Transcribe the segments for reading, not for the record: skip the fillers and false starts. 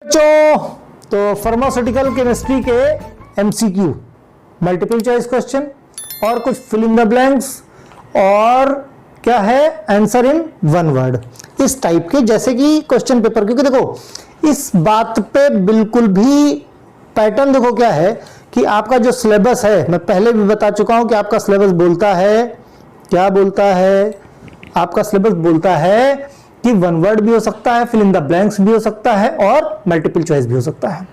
बच्चों, तो pharmaceutical chemistry के एमसीक्यू मल्टीपल चॉइस क्वेश्चन और कुछ फिल इन द ब्लैंक्स और क्या है आंसर इन वन वर्ड इस टाइप के जैसे कि क्वेश्चन पेपर। क्योंकि देखो इस बात पे बिल्कुल भी पैटर्न देखो क्या है कि आपका जो सिलेबस है, मैं पहले भी बता चुका हूं कि आपका सिलेबस बोलता है, क्या बोलता है, आपका सिलेबस बोलता है कि वन वर्ड भी हो सकता है, फिल इन द ब्लैंक्स भी हो सकता है और मल्टीपल चॉइस भी हो सकता है।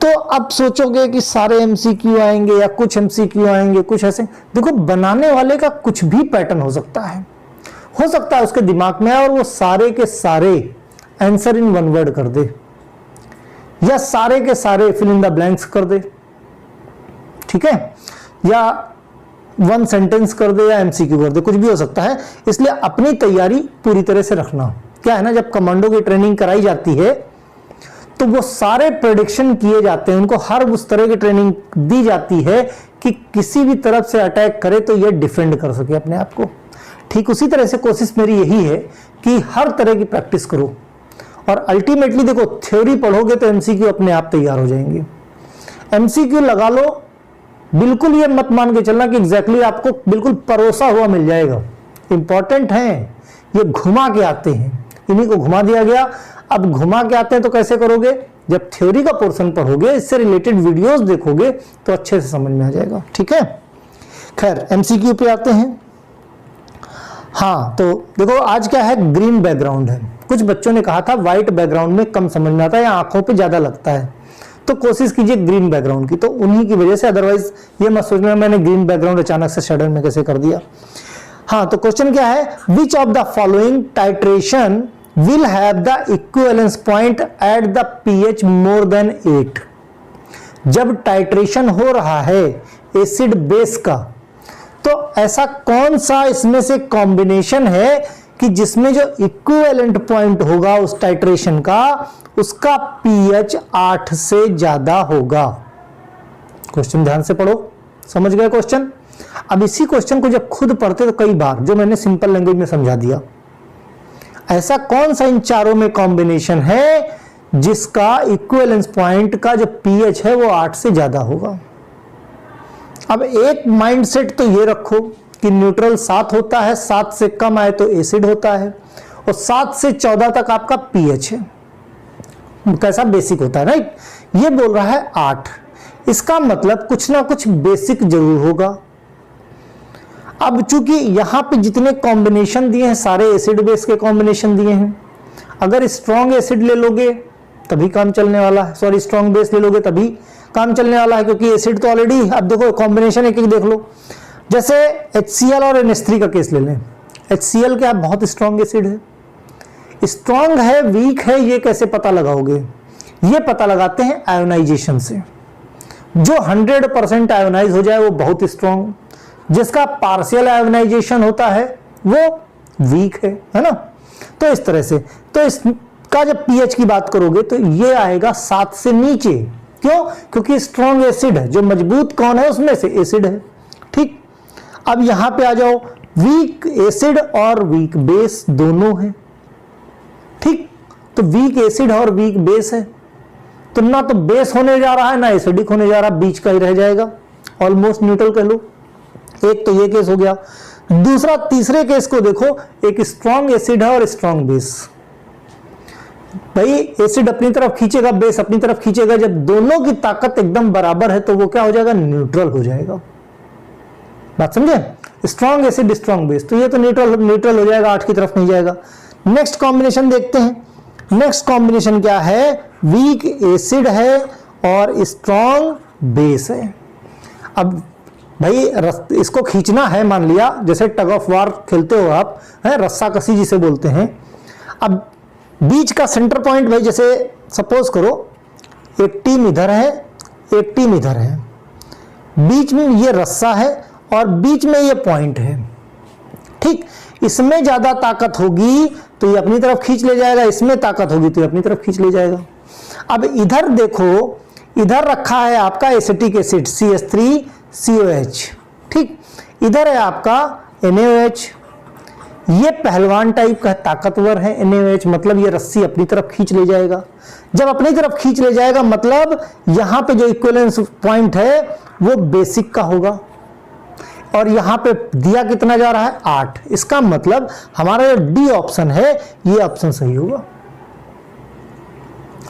तो अब सोचोगे कि सारे एमसीक्यू आएंगे या कुछ एमसीक्यू आएंगे, कुछ ऐसे। देखो बनाने वाले का कुछ भी पैटर्न हो सकता है उसके दिमाग में और वो सारे के सारे आंसर इन वन वर्ड कर दे या सारे के सारे फिल इन द ब्लैंक्स कर दे, ठीक है, या वन सेंटेंस कर दे या एमसीक्यू कर दे, कुछ भी हो सकता है। इसलिए अपनी तैयारी पूरी तरह से रखना। क्या है ना, जब कमांडो की ट्रेनिंग कराई जाती है तो वो सारे प्रेडिक्शन किए जाते हैं, उनको हर उस तरह की ट्रेनिंग दी जाती है कि किसी भी तरफ से अटैक करे तो ये डिफेंड कर सके अपने आप को। ठीक उसी तरह से कोशिश मेरी यही है कि हर तरह की प्रैक्टिस करो और अल्टीमेटली देखो थ्योरी पढ़ोगे तो एमसीक्यू अपने आप तैयार हो जाएंगे। एमसीक्यू लगा लो, बिल्कुल ये मत मान के चलना कि एग्जैक्टली आपको बिल्कुल परोसा हुआ मिल जाएगा। इंपॉर्टेंट है, ये घुमा के आते हैं, इन्हीं को घुमा दिया गया। अब घुमा के आते हैं तो कैसे करोगे, जब थ्योरी का पोर्शन पढ़ोगे, इससे रिलेटेड वीडियोस देखोगे तो अच्छे से समझ में आ जाएगा। ठीक है, खैर एमसीक्यू पे आते हैं। हाँ तो देखो आज क्या है, ग्रीन बैकग्राउंड है। कुछ बच्चों ने कहा था व्हाइट बैकग्राउंड में कम समझ में आता है या आंखों पे ज्यादा लगता है, तो कोशिश कीजिए ग्रीन बैकग्राउंड की, तो उन्हीं की वजह से। अदरवाइज ये मत सोचना मैंने ग्रीन बैकग्राउंड अचानक से सडन में कैसे कर दिया। हाँ तो क्वेश्चन क्या है, विच of the following titration will have the equivalence point at the pH more than 8। जब टाइट्रेशन हो रहा है एसिड बेस का, तो ऐसा कौन सा इसमें से कॉम्बिनेशन है कि जिसमें जो इक्विवेलेंट पॉइंट होगा उस टाइट्रेशन का, उसका पीएच 8 से ज्यादा होगा। क्वेश्चन ध्यान से पढ़ो, समझ गए क्वेश्चन। अब इसी क्वेश्चन को जब खुद पढ़ते तो कई बार जो मैंने सिंपल लैंग्वेज में समझा दिया, ऐसा कौन सा इन चारों में कॉम्बिनेशन है जिसका इक्विवेलेंस पॉइंट का जो पीएच है वो 8 से ज्यादा होगा। अब एक माइंडसेट तो ये रखो कि न्यूट्रल 7 होता है, 7 से कम आए तो एसिड होता है और 7 से 14 तक आपका पीएच है, कैसा बेसिक होता है, राइट। ये बोल रहा है 8, इसका मतलब कुछ ना कुछ बेसिक जरूर होगा। अब चूंकि यहां पे जितने कॉम्बिनेशन दिए हैं सारे एसिड बेस के कॉम्बिनेशन दिए हैं, अगर स्ट्रॉन्ग एसिड ले लोगे तभी काम चलने वाला है, सॉरी स्ट्रॉन्ग बेस ले लोगे तभी काम चलने वाला है, क्योंकि एसिड तो ऑलरेडी, अब देखो कॉम्बिनेशन एक एक देख लो। जैसे HCl और NH3 का केस ले लें। HCl क्या बहुत स्ट्रॉन्ग एसिड है, स्ट्रॉन्ग है वीक है, ये कैसे पता लगाओगे, ये पता लगाते हैं आयोनाइजेशन से। जो 100% आयोनाइज हो जाए वो बहुत स्ट्रॉन्ग, जिसका पार्शियल आयोनाइजेशन होता है वो वीक है ना। तो इस तरह से, तो इसका जब पीएच की बात करोगे तो ये आएगा 7 से नीचे। क्यों, क्योंकि स्ट्रॉन्ग एसिड है, जो मजबूत कौन है उसमें से एसिड है। ठीक, अब यहां पे आ जाओ, वीक एसिड और वीक बेस दोनों है। ठीक, तो वीक एसिड और वीक बेस है, तो ना तो बेस होने जा रहा है ना एसिडिक होने जा रहा, बीच का ही रह जाएगा, ऑलमोस्ट न्यूट्रल कह लो। एक तो ये केस हो गया। दूसरा तीसरे केस को देखो, एक स्ट्रॉन्ग एसिड है और स्ट्रॉन्ग बेस। भाई एसिड अपनी तरफ खींचेगा, बेस अपनी तरफ खींचेगा, जब दोनों की ताकत एकदम बराबर है तो वो क्या हो जाएगा, न्यूट्रल हो जाएगा। बात समझे, स्ट्रॉन्ग एसिड स्ट्रॉन्ग बेस, तो ये तो न्यूट्रल हो जाएगा, 8 की तरफ नहीं जाएगा। नेक्स्ट कॉम्बिनेशन देखते हैं। नेक्स्ट कॉम्बिनेशन क्या है, वीक एसिड है और स्ट्रॉन्ग बेस है। अब भाई इसको खींचना है, मान लिया जैसे टग ऑफ वार खेलते हो आप, है रस्सा कसी जिसे बोलते हैं। अब बीच का सेंटर पॉइंट, भाई जैसे सपोज करो एक टीम इधर है एक टीम इधर है, बीच में ये रस्सा है और बीच में ये पॉइंट है। ठीक, इसमें ज्यादा ताकत होगी तो ये अपनी तरफ खींच ले जाएगा, इसमें ताकत होगी तो ये अपनी तरफ खींच ले जाएगा। अब इधर देखो, इधर रखा है आपका एसिटिक एसिड CH3COH। ठीक, इधर है आपका NaOH, ये पहलवान टाइप का ताकतवर है, NaOH, मतलब ये रस्सी अपनी तरफ खींच ले जाएगा। जब अपनी तरफ खींच ले जाएगा मतलब यहां पे जो इक्विवेलेंस पॉइंट है वो बेसिक का होगा, और यहां पे दिया कितना जा रहा है 8। इसका मतलब हमारा जो डी ऑप्शन है ये ऑप्शन सही होगा।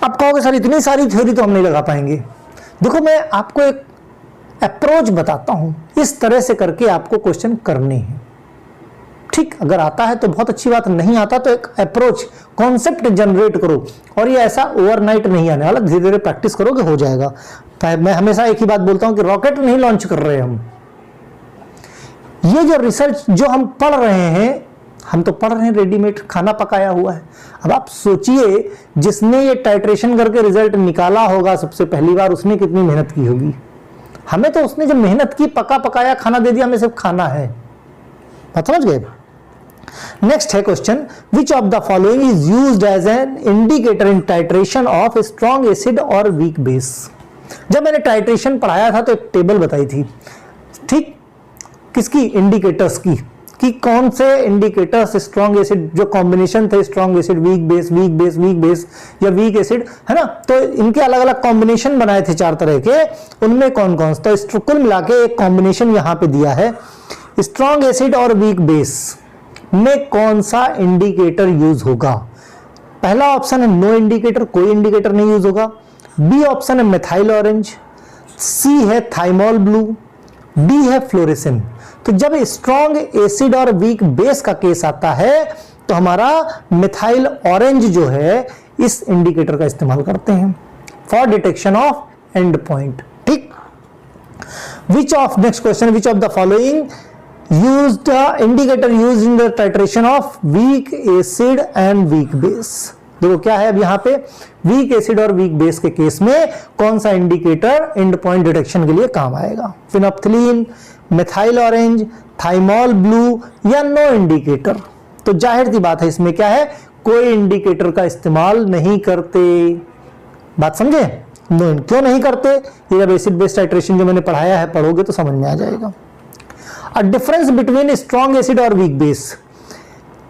आप कहोगे सर इतनी सारी थ्योरी तो हम नहीं लगा पाएंगे। देखो मैं आपको एक अप्रोच बताता हूं, इस तरह से करके आपको क्वेश्चन करने हैं। ठीक, अगर आता है तो बहुत अच्छी बात, नहीं आता तो एक अप्रोच कॉन्सेप्ट जनरेट करो, और ये ऐसा ओवरनाइट नहीं आने वाला, धीरे धीरे प्रैक्टिस करोगे हो जाएगा। मैं हमेशा एक ही बात बोलता हूं कि रॉकेट नहीं लॉन्च कर रहे हम। ये जो रिसर्च जो हम पढ़ रहे हैं, हम तो पढ़ रहे हैं रेडीमेड खाना पकाया हुआ है। अब आप सोचिए जिसने ये टाइट्रेशन करके रिजल्ट निकाला होगा सबसे पहली बार, उसने कितनी मेहनत की होगी। हमें तो उसने जो मेहनत की पका पकाया खाना दे दिया, हमें सिर्फ खाना है। बात समझ गए? नेक्स्ट है question, which of the following is used as an indicator in titration of strong acid और वीक बेस। जब मैंने टाइट्रेशन पढ़ाया था तो एक टेबल बताई थी, ठीक, किसकी, इंडिकेटर्स की, कि कौन से इंडिकेटर्स स्ट्रॉन्ग एसिड, जो कॉम्बिनेशन थे strong acid weak base weak base weak base या वीक एसिड, है ना, तो इनके अलग अलग कॉम्बिनेशन बनाए थे 4 तरह के, उनमें कौन कौन सा, तो कुल मिला के एक कॉम्बिनेशन यहां पे दिया है। स्ट्रॉन्ग एसिड और वीक बेस में कौन सा इंडिकेटर यूज होगा? पहला ऑप्शन है नो इंडिकेटर, कोई इंडिकेटर नहीं यूज होगा। बी ऑप्शन है मिथाइल ऑरेंज, सी है थाइमोल ब्लू, डी है फ्लोरेसेंट। तो जब स्ट्रॉन्ग एसिड और वीक बेस का केस आता है तो हमारा मिथाइल ऑरेंज जो है इस इंडिकेटर का इस्तेमाल करते हैं for detection of end point. ठीक, which of, next question, which of the following used indicator used in the titration of weak acid and weak base। देखो क्या है अब यहाँ पे, वीक एसिड और वीक बेस के केस में कौन सा इंडिकेटर एंड पॉइंट डिटेक्शन के लिए काम आएगा? Phenolphthalein, methyl orange, thymol blue या नो इंडिकेटर? तो जाहिर सी बात है इसमें क्या है, कोई इंडिकेटर का इस्तेमाल नहीं करते। बात समझे? नो, क्यों नहीं करते? ये जब एसिड बेस टाइट्रेशन जो मैंने पढ़ाया है पढ़ोगे तो समझ में आ जाएगा। A difference between strong acid और weak base,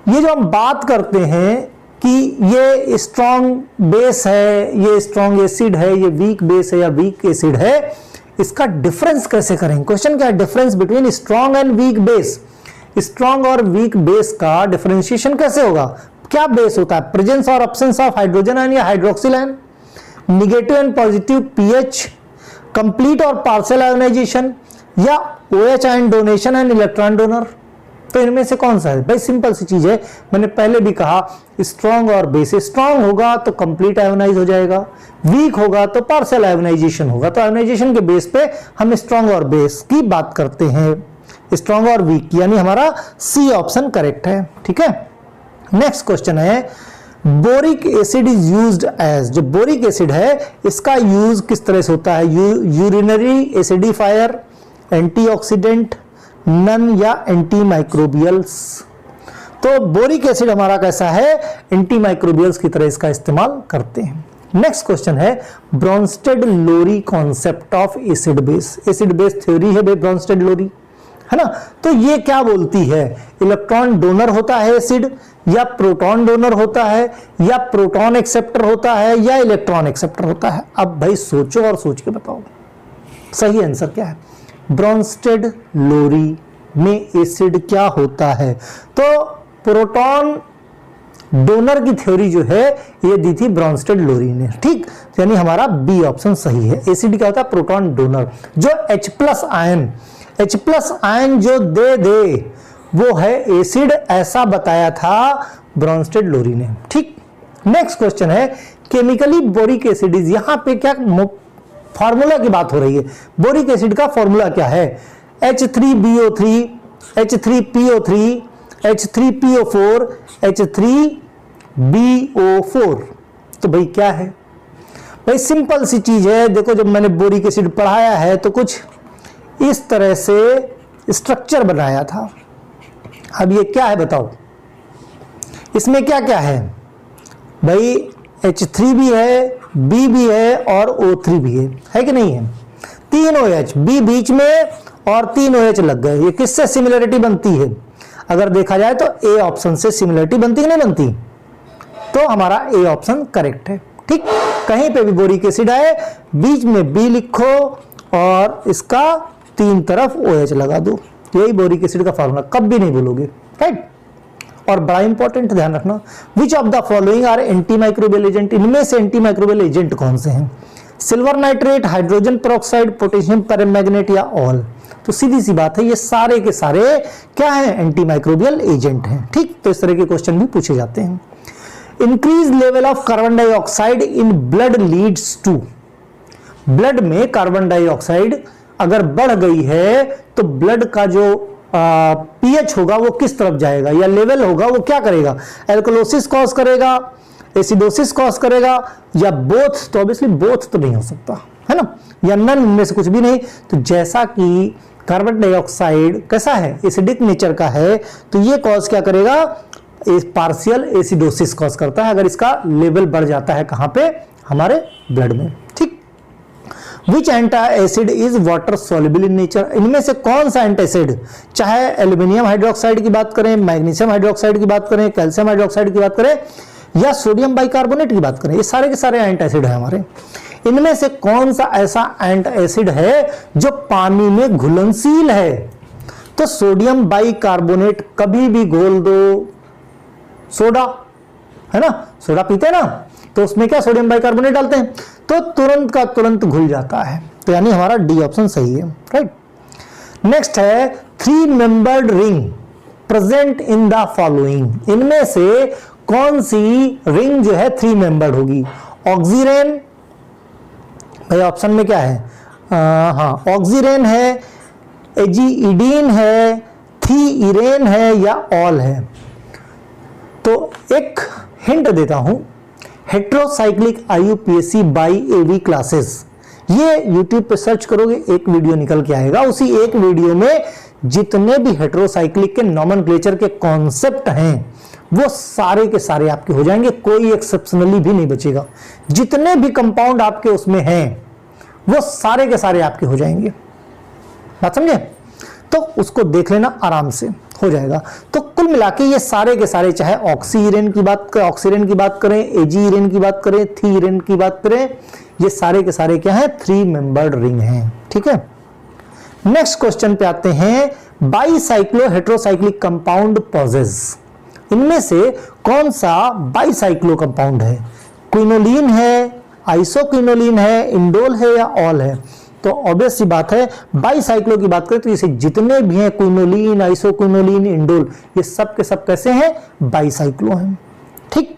ये जो हम बात करते हैं कि ये स्ट्रॉन्ग बेस है, ये स्ट्रॉन्ग एसिड है, ये वीक बेस है या वीक एसिड है, इसका डिफरेंस कैसे करेंगे? क्वेश्चन क्या है, difference between strong and weak base. Strong और वीक बेस का डिफरेंशिएशन कैसे होगा? क्या बेस होता है? प्रेजेंस और एब्सेंस ऑफ हाइड्रोजन आयन या hydroxyl ion, negative and positive pH, complete और पार्शियल आयोनाइजेशन या OH ion donation and electron donor. तो इनमें से कौन सा है? भाई सिंपल सी चीज है, मैंने पहले भी कहा स्ट्रॉन्ग और बेस। स्ट्रॉन्ग होगा तो कंप्लीट आयोनाइज हो जाएगा, वीक होगा तो पार्शियल आयोनाइजेशन होगा। तो आयोनाइजेशन के बेस पे हम स्ट्रॉन्ग और बेस की बात करते हैं, स्ट्रॉन्ग और वीक, यानी हमारा सी ऑप्शन करेक्ट है। ठीक है, नेक्स्ट क्वेश्चन है, boric acid is used as. जो बोरिक एसिड है इसका यूज किस तरह से होता है? यूरिनरी एसिडिफायर, एंटीऑक्सीडेंट, नन या एंटी माइक्रोबियल्स। तो बोरिक एसिड हमारा कैसा है? एंटी माइक्रोबियल्स की तरह इसका इस्तेमाल करते हैं। नेक्स्ट क्वेश्चन है, Bronsted Lowry concept of acid base. Acid base theory है ब्रॉन्स्टेड लोरी, है ना। तो ये क्या बोलती है? इलेक्ट्रॉन डोनर होता है एसिड, या प्रोटॉन डोनर होता है, या प्रोटॉन एक्सेप्टर होता है, या इलेक्ट्रॉन एक्सेप्टर होता है। अब भाई सोचो और सोच के बताओ सही आंसर क्या है। ब्रॉन्स्टेड लोरी में एसिड क्या होता है? तो प्रोटॉन डोनर की थ्योरी जो है ये दी थी ब्रॉन्स्टेड लोरी ने। ठीक, यानी हमारा बी ऑप्शन सही है। एसिड क्या होता है? Proton donor. जो H+ आयन जो दे वो है एसिड, ऐसा बताया था ब्रॉन्स्टेड लोरी ने। ठीक, नेक्स्ट क्वेश्चन है, केमिकली बोरिक एसिड इज। यहां पे क्या फॉर्मूला की बात हो रही है? बोरिक एसिड का फॉर्मूला क्या है? H3BO3, H3PO3, H3PO4, H3BO4। तो भाई क्या है? भाई सिंपल सी चीज है। देखो जब मैंने बोरिक एसिड पढ़ाया है तो कुछ इस तरह से स्ट्रक्चर बनाया था। अब ये क्या है बताओ? इसमें क्या क्या है भाई? H3 भी है, B भी है और O3 भी है कि नहीं है? 3 OH, B बीच में और 3 OH लग गए। ये किससे सिमिलरिटी बनती है? अगर देखा जाए तो ए ऑप्शन से सिमिलरिटी बनती कि नहीं बनती, तो हमारा ए ऑप्शन करेक्ट है। ठीक, कहीं पे भी बोरिक एसिड आए बीच में बी लिखो और इसका 3 तरफ OH लगा दो, यही बोरिक एसिड का फॉर्मूला, कब भी नहीं भूलोगे। राइट, और बड़ा इंपॉर्टेंट ध्यान रखना, which of the following are antimicrobial agent, इनमें से एंटी माइक्रोबियल एजेंट कौन से हैं? Silver nitrate, hydrogen peroxide, potassium permanganate या ऑल। तो सीधी सी बात है, ये सारे के सारे क्या है? एंटी माइक्रोबियल एजेंट हैं। ठीक, तो इस तरह के क्वेश्चन भी पूछे जाते हैं। Increase level of carbon dioxide in blood leads to, blood में कार्बन डाइऑक्साइड अगर बढ़ गई है तो ब्लड का जो पीएच होगा वो किस तरफ जाएगा, या लेवल होगा वो क्या करेगा? एल्कलोसिस कॉज करेगा, एसिडोसिस कॉज करेगा, या बोथ? तो ऑब्वियसली बोथ तो नहीं हो सकता है ना, या नन, इनमें से कुछ भी नहीं। तो जैसा कि कार्बन डाइऑक्साइड कैसा है? एसिडिक नेचर का है, तो ये कॉज क्या करेगा? पार्शियल एसिडोसिस कॉज करता है अगर इसका लेवल बढ़ जाता है, कहां पे? हमारे ब्लड में। ठीक, which antacid is water soluble in nature, इनमें से कौन सा एंटासिड, चाहे एल्यूमिनियम हाइड्रोक्साइड की बात करें, मैग्नीशियम हाइड्रोक्साइड की बात करें, कैल्शियम हाइड्रोक्साइड की बात करें, या सोडियम बाइकार्बोनेट की बात करें, ये सारे के सारे एंटासिड है हमारे। इनमें से कौन सा ऐसा एंटासिड है जो पानी में घुलनशील है? तो सोडियम बाइकार्बोनेट कभी भी घोल दो, सोडा है ना, सोडा पीते हैं ना, तो उसमें क्या सोडियम बाइकार्बोनेट डालते हैं तो तुरंत का तुरंत घुल जाता है। तो यानी हमारा डी ऑप्शन सही है। राइट, नेक्स्ट है 3 membered ring present in the following, इनमें से कौन सी रिंग जो है 3 मेंबर्ड होगी? ऑक्सीरेन, भाई ऑप्शन में क्या है? हाँ, ऑक्सीरेन है, एजीइडीन है, थीइरेन है, या ऑल है। तो एक हिंट देता हूं, heterocyclic IUPAC by AV classes, ये YouTube पे सर्च करोगे एक वीडियो निकल के आएगा, उसी एक वीडियो में जितने भी हेट्रोसाइक्लिक के नॉमेनक्लेचर के कॉन्सेप्ट हैं वो सारे के सारे आपके हो जाएंगे, कोई एक्सेप्शनली भी नहीं बचेगा। जितने भी कंपाउंड आपके उसमें हैं वो सारे के सारे आपके हो जाएंगे, बात समझे? तो उसको देख लेना, आराम से हो जाएगा। तो कुल मिला के ये सारे के सारे, चाहे ऑक्सीरेन की बात करें, एजीरेन की बात करें, थीरेन की बात करें, ये सारे के सारे क्या है? 3 मेंबर्ड रिंग हैं। ठीक है, नेक्स्ट क्वेश्चन पे आते हैं। बाईसाइक्लो हेट्रोसाइक्लिक कंपाउंड पॉजेस, इनमें से कौन सा बाईसाइक्लो कंपाउंड है? क्विनोलिन है, आइसोक्विनोलिन है, इंडोल है, या ऑल है? तो ऑब्वियस सी बात है, बाईसाइक्लो की बात करें तो इसे जितने भी हैं, क्विनोलिन, आइसोक्विनोलिन, इंडोल, ये सब के सब कैसे हैं? बाईसाइक्लो हैं। ठीक,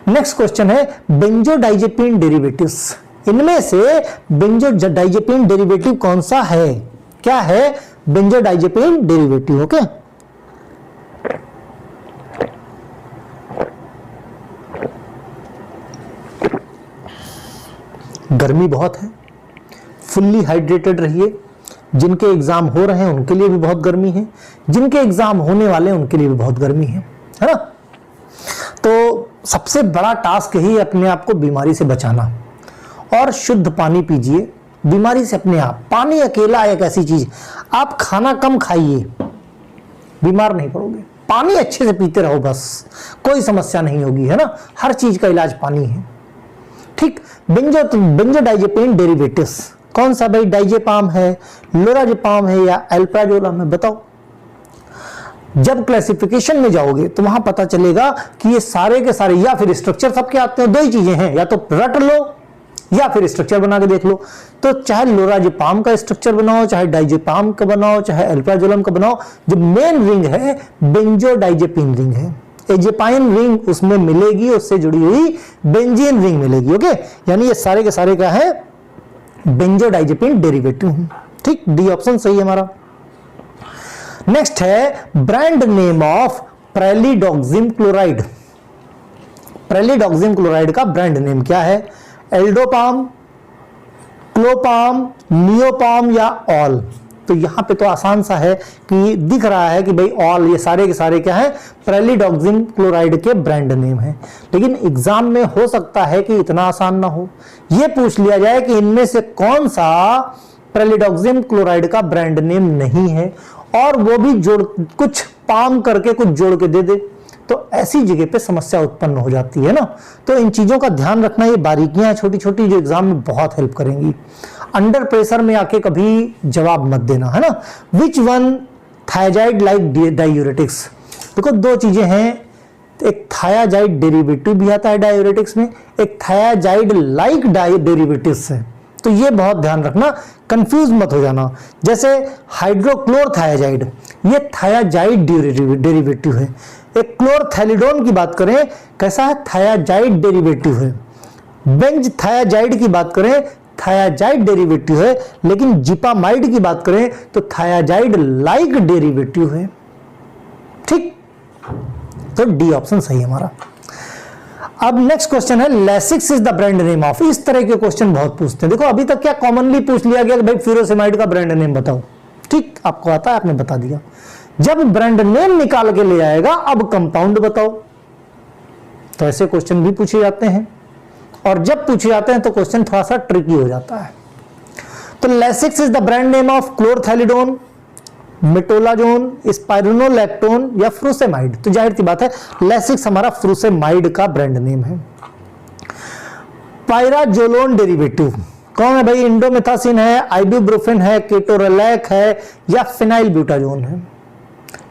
नेक्स्ट क्वेश्चन है बेंजोडाइजेपिन डेरिवेटिव्स, इनमें से बेंजोडाइजेपिन डेरिवेटिव कौन सा है? क्या है बेंजोडाइजेपिन डेरिवेटिव? ओके, गर्मी बहुत है, फुल्ली हाइड्रेटेड रहिए। जिनके एग्जाम हो रहे हैं उनके लिए भी बहुत गर्मी है, जिनके एग्जाम होने वाले हैं उनके लिए भी बहुत गर्मी है ना। तो सबसे बड़ा टास्क ही अपने आप को बीमारी से बचाना, और शुद्ध पानी पीजिए, बीमारी से अपने आप। पानी अकेला एक ऐसी चीज, आप खाना कम खाइए, बीमार नहीं पड़ोगे। पानी अच्छे से पीते रहो, बस कोई समस्या नहीं होगी, है ना। हर चीज का इलाज पानी है। ठीक, बेंजोडाइजेपिन डेरिवेटिव्स कौन सा भाई? डाइजेपाम है, लोराजेपाम है, या एल्प्राजोलम है? बताओ। जब क्लासिफिकेशन में जाओगे तो वहां पता चलेगा कि ये सारे के सारे, या फिर स्ट्रक्चर सबके आते हैं, दो ही चीजें हैं, या तो रट लो या फिर स्ट्रक्चर बना के देख लो। तो चाहे लोराजेपाम का स्ट्रक्चर बनाओ, चाहे डाइजेपाम का बनाओ, चाहे एल्प्राजोलम का बनाओ, जो मेन रिंग है बेंजोडाइजेपिन रिंग है। एजेपाइन रिंग उसमें मिलेगी, उससे जुड़ी हुई बेंजीन रिंग मिलेगी। ओके, यानी ये सारे के सारे क्या है? Benzodiazepine derivative. ठीक, डी ऑप्शन सही है हमारा। नेक्स्ट है brand name of pralidoxime chloride. Pralidoxime chloride का ब्रांड नेम क्या है? एल्डोपाम, क्लोपाम, नियोपाम, या ऑल? तो यहां पे तो आसान सा है कि दिख रहा है कि भाई ऑल, ये सारे के सारे क्या है? प्रेलिडॉक्सिम क्लोराइड के ब्रांड नेम है। लेकिन एग्जाम में हो सकता है कि इतना आसान ना हो, ये पूछ लिया जाए कि इनमें से कौन सा प्रेलिडॉक्सिम क्लोराइड का ब्रांड नेम नहीं है, और वो भी जोड़ कुछ पाम करके कुछ जोड़ के दे दे, तो ऐसी जगह पे समस्या उत्पन्न हो जाती है ना। तो इन चीजों का ध्यान रखना, ये बारीकियां छोटी छोटी जो एग्जाम में बहुत हेल्प करेंगी। अंडर प्रेशर में आके कभी जवाब मत देना, है ना। Which one thiazide like diuretics, देखो दो चीजें हैं, एक थायाजाइड डेरिवेटिव भी आता है डायूरेटिक्स में, एक थायाजाइड लाइक डेरिवेटिव्स है। तो ये बहुत ध्यान रखना, कंफ्यूज मत हो जाना। जैसे हाइड्रोक्लोरथायाजाइड, ये थायाजाइड डेरिवेटिव है। एक क्लोरथैलिडोन की बात करें, कैसा है, थायाजाइड डेरिवेटिव है। बेंज थायाजाइड की बात करें, थायाजाइड डेरिवेटिव है। लेकिन जिपामाइड की बात करें तो थायाजाइड लाइक डेरिवेटिव है। ठीक, तो डी ऑप्शन सही है हमारा। अब नेक्स्ट क्वेश्चन है, Lasix is the brand name of. इस तरह के क्वेश्चन बहुत पूछते हैं। देखो अभी तक क्या कॉमनली पूछ लिया गया कि भाई फ्यूरोसेमाइड का ब्रांड नेम बताओ। ठीक, आपको आता है, आपने बता दिया। जब ब्रांड नेम निकाल के ले आएगा, अब कंपाउंड बताओ। तो ऐसे क्वेश्चन भी पूछे जाते हैं, और जब पूछे जाते हैं तो क्वेश्चन थोड़ा सा ट्रिकी हो जाता है। तो Lasix is the brand name of chlorthalidone, metolazone, spironolactone या फ्रूसेमाइड। तो जाहिर सी बात है लेसिक्स हमारा फ्रूसेमाइड का ब्रांड नेम है। पायराजोलोन डेरिवेटिव कौन है भाई, इंडोमेथासिन है, आइब्यूप्रोफेन है, केटोरेलैक है या फिनाइल ब्यूटाजोन है।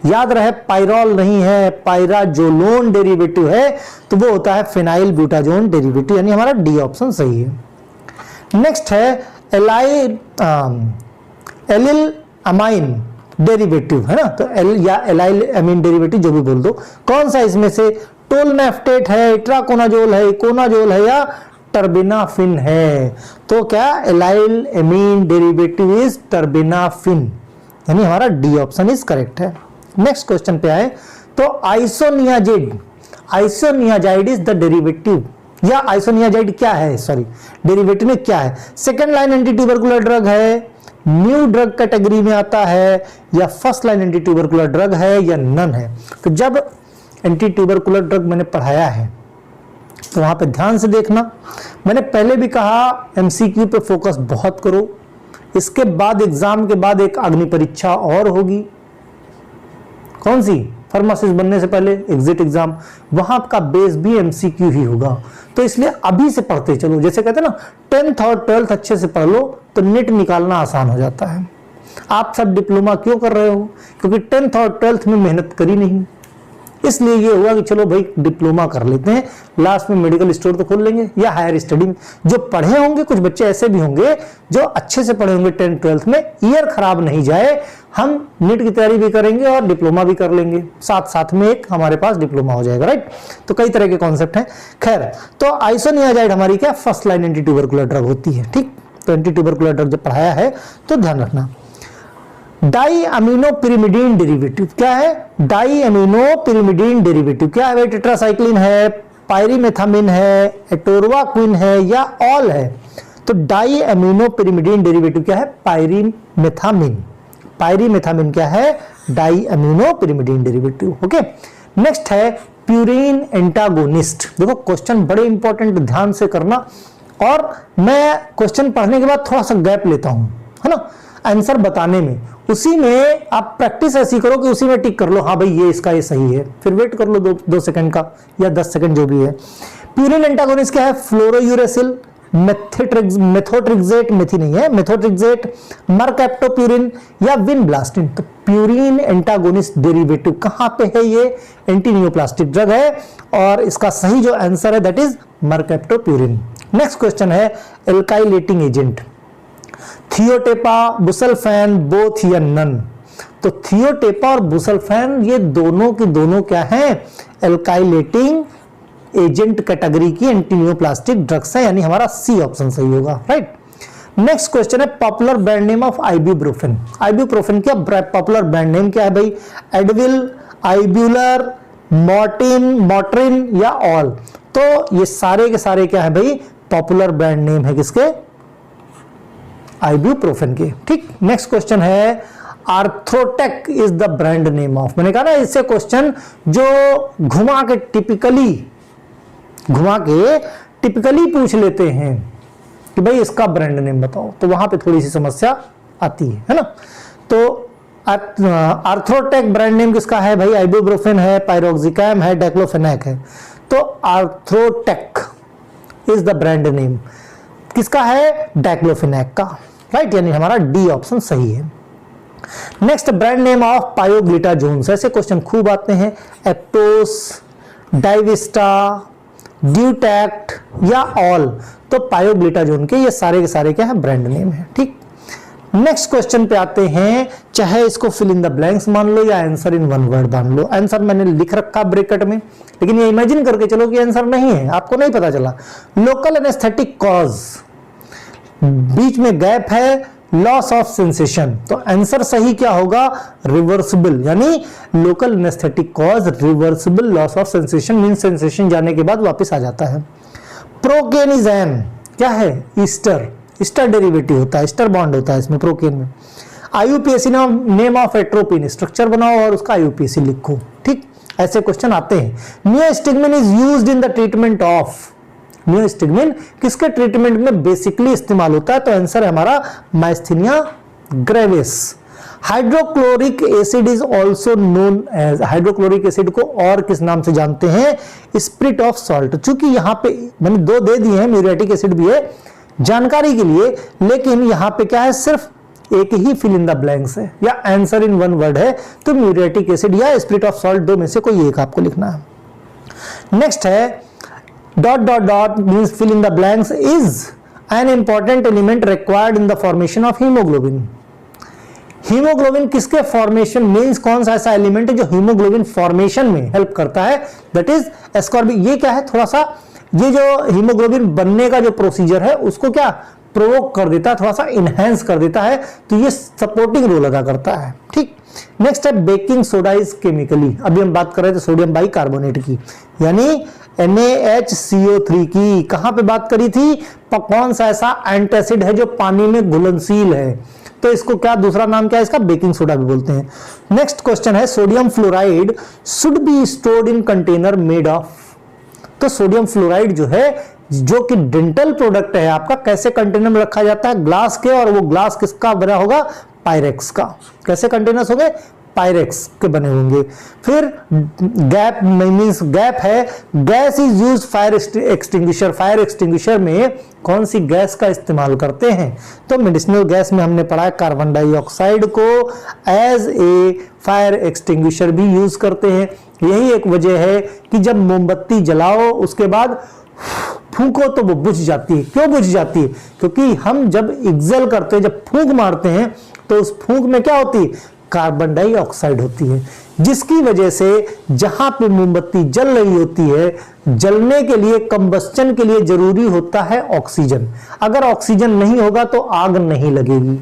याद रहे पायरोल नहीं है, पायराजोलोन डेरिवेटिव है, तो वो होता है फिनाइल ब्यूटाजोन डेरिवेटिव, यानी हमारा डी ऑप्शन सही है। नेक्स्ट है एलिल अमाइन डेरिवेटिव, है ना। तो एल या एलाइल अमीन डेरिवेटिव जो भी बोल दो, कौन सा इसमें से, टोलमेफ्टेट है, इट्राकोनाजोल है, इकोनाजोल है या टर्बिनाफिन है। तो क्या allyl amine derivative is terbinafine, यानी हमारा डी ऑप्शन इज करेक्ट है। नेक्स्ट क्वेश्चन पे आए तो isoniazid, isoniazid is the derivative, या आइसोनियाजाइड क्या है, सॉरी डेरिवेटिव में क्या है। Second line anti tubercular drug है, न्यू ड्रग कैटेगरी में आता है, या first line anti tubercular drug है, या नन है। तो जब एंटी ट्यूबरकुलर ड्रग मैंने पढ़ाया है तो वहां पे ध्यान से देखना। मैंने पहले भी कहा एमसीक्यू पे फोकस बहुत करो। इसके बाद एग्जाम के बाद एक अग्नि परीक्षा और होगी, कौन सी, फार्मासिस्ट बनने से पहले एग्जिट एग्जाम, वहां का बेस भी एमसीक्यू ही होगा। तो इसलिए अभी से पढ़ते चलो। जैसे कहते हैं ना 10th और 12th अच्छे से पढ़ लो तो नेट निकालना आसान हो जाता है। आप सब डिप्लोमा क्यों कर रहे हो, क्योंकि 10th और 12th में मेहनत करी नहीं, इसलिए ये हुआ कि चलो भाई डिप्लोमा कर लेते हैं, लास्ट में मेडिकल स्टोर तो खोल लेंगे या हायर स्टडी में। जो पढ़े होंगे, कुछ बच्चे ऐसे भी होंगे जो अच्छे से पढ़े होंगे 10th 12th में, ईयर खराब नहीं जाए, हम नीट की तैयारी भी करेंगे और डिप्लोमा भी कर लेंगे, साथ साथ में एक हमारे पास डिप्लोमा हो जाएगा, राइट। तो कई तरह के कॉन्सेप्ट हैं। खैर, तो आइसोनियाजाइड हमारी क्या first line anti tubercular drug होती है, ठीक। तो एंटी ट्यूबरकुलर ड्रग जब पढ़ाया है तो ध्यान रखना। डाई अमीनो पिरिमिडीन डेरिवेटिव क्या है, डाई अमीनो पिरिमिडीन डेरिवेटिव क्या है भाई, टेट्रासाइक्लिन है, पायरीमेथामिन है, एटोरवाक्विन है या ऑल है। तो डाई अमीनो पिरिमिडीन डेरिवेटिव क्या है, पायरीमेथामिन। पायरीमेथामिन क्या है, di amino pyrimidine derivative, okay. Next है प्यूरिन एंटागोनिस्ट। देखो क्वेश्चन बड़े इंपॉर्टेंट, ध्यान से करना, और मैं क्वेश्चन पढ़ने के बाद थोड़ा सा गैप लेता हूं, है ना, आंसर बताने में। उसी में आप प्रैक्टिस ऐसी करो कि उसी में टिक कर लो, हाँ भाई ये इसका ये सही है, फिर वेट कर लो 2 सेकंड का या 10 सेकंड जो भी है। प्यूरिन एंटागोनिस्ट क्या है, फ्लोरोयूरेसिल, मेथोट्रिक्सेट, मेथी नहीं है, मेथोट्रिक्सेट, मरकैप्टोप्यूरिन या विनब्लास्टिन। तो प्यूरिन एंटागोनिस्ट डेरिवेटिव कहां पे है, ये एंटी नियोप्लास्टिक ड्रग है, और इसका सही जो आंसर है दैट इज मरकैप्टोप्यूरिन। नेक्स्ट क्वेश्चन है एल्काइलेटिंग एजेंट, थियोटेपा, बुसल्फैन, बोथ या नन। तो थियोटेपा और बुसल्फैन ये दोनों की दोनों क्या हैं, एल्काइलेटिंग एजेंट कैटेगरी की एंटी नियोप्लास्टिक ड्रग्स है, यानी हमारा सी ऑप्शन सही होगा, राइट। नेक्स्ट क्वेश्चन है पॉपुलर ब्रांड नेम ऑफ आइब्यूप्रोफेन। आइब्यूप्रोफेन क्या पॉपुलर ब्रांड नेम क्या है भाई, एडविल, आइब्यूलर, मोट्रिन या ऑल। तो ये सारे के सारे क्या है भाई, पॉपुलर ब्रांड नेम है किसके, आइब्यूप्रोफेन के, ठीक। नेक्स्ट क्वेश्चन है Arthrotec is the brand name of. मैंने कहा ना इससे क्वेश्चन जो घुमा के टिपिकली पूछ लेते हैं कि भाई इसका ब्रांड नेम बताओ, तो वहां पे थोड़ी सी समस्या आती है ना। तो आर्थ्रोटेक ब्रांड नेम किसका है भाई? आइबुप्रोफेन है, पायरोक्सिकैम है, डाइक्लोफेनेक है। तो आर्थ्रोटेक इज द ब्रांड नेम किसका है? डाइक्लोफेनेक का, राइट, यानी हमारा डी ऑप्शन सही है। Next, brand name of pioglitazone. ऐसे क्वेश्चन खूब आते हैं, एप्टोस, डाइविस्टा, ड्यूटैक्ट या ऑल। तो पायोग्लिटाजोन के ये सारे के सारे क्या है? ब्रांड नेम है, ठीक। नेक्स्ट क्वेश्चन पे आते हैं, चाहे इसको फिल इन द ब्लैंक्स मान लो या आंसर इन वन वर्ड मान लो। आंसर मैंने लिख रखा ब्रैकेट में, लेकिन ये इमेजिन करके चलो कि आंसर नहीं है, आपको नहीं पता चला। लोकल एनेस्थेटिक कॉज, बीच में गैप है, लॉस ऑफ सेंसेशन। तो आंसर सही क्या होगा? रिवर्सिबल, यानी local anaesthetic cause reversible loss of sensation, mean sensation जाने के बाद वापस आ जाता है। प्रोकेनिजैन क्या है? ईस्टर, ईस्टर डेरिवेटिव होता है, ईस्टर बॉन्ड होता है इसमें प्रोकेन में। IUPAC name of atropine, structure बनाओ और उसका आईयूपीएसी लिखो, ठीक। ऐसे क्वेश्चन आते हैं। Neostigmine is used in the treatment of, neostigmine किसके ट्रीटमेंट में बेसिकली इस्तेमाल होता है? तो आंसर है हमारा myasthenia gravis. Hydrochloric acid is also known as, hydrochloric acid को और किस नाम से जानते हैं? Spirit of salt. चूंकि यहां पे मैंने दो दे दिए हैं, म्यूरेटिक एसिड भी है जानकारी के लिए, लेकिन यहां पे क्या है? सिर्फ एक ही फिल इन द ब्लैंक्स है या आंसर इन वन वर्ड है, तो म्यूरेटिक एसिड या स्पिरिट ऑफ सॉल्ट, दो में से कोई एक आपको लिखना है। नेक्स्ट है dot dot dot means fill in the blanks is an important element required in the formation of haemoglobin. Haemoglobin किसके फॉर्मेशन, मींस कौन सा ऐसा एलिमेंट है जो हीमोग्लोबिन फॉर्मेशन में हेल्प करता है? That is ascorbic. ये क्या है? थोड़ा सा ये जो हीमोग्लोबिन बनने का जो प्रोसीजर है उसको क्या प्रोवोक कर देता है, थोड़ा सा इनहेंस कर देता है, तो ये सपोर्टिंग रोल अदा करता है, ठीक। नेक्स्ट है बेकिंग सोडा इज केमिकली, अभी हम बात कर रहे थे सोडियम बाइकार्बोनेट की, यानी NaHCO3 की। कहां पे बात करी थी? कौन सा ऐसा एंटासिड है जो पानी में घुलनशील है? तो इसको क्या दूसरा नाम क्या है इसका? बेकिंग सोडा भी बोलते हैं। नेक्स्ट क्वेश्चन है sodium fluoride should be stored in container made of. तो सोडियम फ्लोराइड जो है, जो कि डेंटल प्रोडक्ट है आपका, कैसे कंटेनर में रखा जाता है? ग्लास के, और वो ग्लास किसका बना होगा? पायरेक्स का। कैसे कंटेनर्स हो गए? पायरेक्स के बने होंगे। फिर गैप मींस गैप है, gas is used fire extinguisher. Fire extinguisher में कौन सी गैस का इस्तेमाल करते हैं? तो मेडिसिनल गैस में हमने पढ़ा है कार्बन डाइऑक्साइड को एज ए फायर एक्सटिंग्विशर भी यूज करते हैं। यही एक वजह है कि जब मोमबत्ती जलाओ उसके बाद फूंको तो वो बुझ जाती है। क्यों बुझ जाती है? क्योंकि हम जब एक्सेल करते हैं, जब फूंक मारते हैं, तो उस फूंक में क्या होती है? कार्बन डाइऑक्साइड होती है, जिसकी वजह से जहां पे मोमबत्ती जल रही होती है, जलने के लिए, कंबस्चन के लिए जरूरी होता है ऑक्सीजन। अगर ऑक्सीजन नहीं होगा तो आग नहीं लगेगी।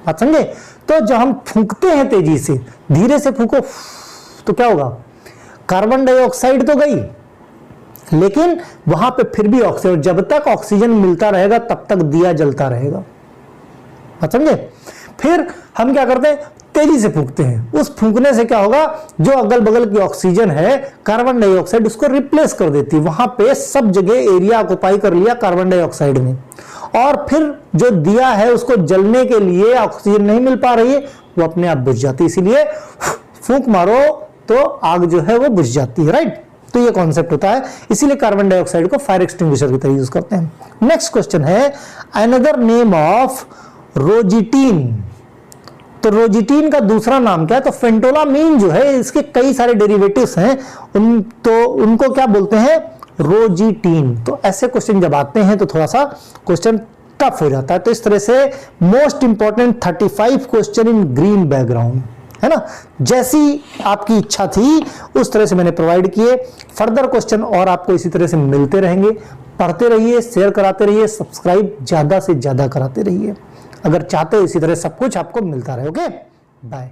बात समझे? तो जब हम फूंकते हैं तेजी से, धीरे से फूंको तो क्या होगा? कार्बन डाइऑक्साइड तो गई, लेकिन वहां पे फिर भी ऑक्सीजन, जब तक ऑक्सीजन मिलता रहेगा तब तक दिया जलता रहेगा। बात समझे? फिर हम क्या करते हैं? तेजी से फूंकते हैं। उस फूंकने से क्या होगा? जो अगल बगल की ऑक्सीजन है, कार्बन डाइऑक्साइड उसको रिप्लेस कर देती है। वहां पे सब जगह एरिया ऑक्युपाई कर लिया कार्बन डाइऑक्साइड ने, और फिर जो दिया है उसको जलने के लिए ऑक्सीजन नहीं मिल पा रही है, वो अपने आप बुझ जाती है। इसीलिए फूंक मारो तो आग जो है वो बुझ जाती है, राइट। तो ये कॉन्सेप्ट होता है, इसीलिए कार्बन डाइऑक्साइड को फायर एक्सटिंग्विशर की तरह यूज करते हैं। नेक्स्ट क्वेश्चन है अनदर नेम ऑफ रोजिटीन। तो रोजिटीन का दूसरा नाम क्या है? तो फेंटोलामीन जो है, इसके कई सारे डेरिवेटिव्स हैं, उनको क्या बोलते हैं? रोजिटीन। तो ऐसे क्वेश्चन जब आते हैं तो थोड़ा सा क्वेश्चन टफ हो जाता है। तो इस तरह से most important 35 question in green background, है ना, जैसी आपकी इच्छा थी उस तरह से मैंने प्रोवाइड किए। फर्दर क्वेश्चन और आपको इसी तरह से मिलते रहेंगे। पढ़ते रहिए, शेयर कराते रहिए, सब्सक्राइब ज्यादा से ज्यादा कराते रहिए, अगर चाहते हो इसी तरह सब कुछ आपको मिलता रहे। Okay, bye.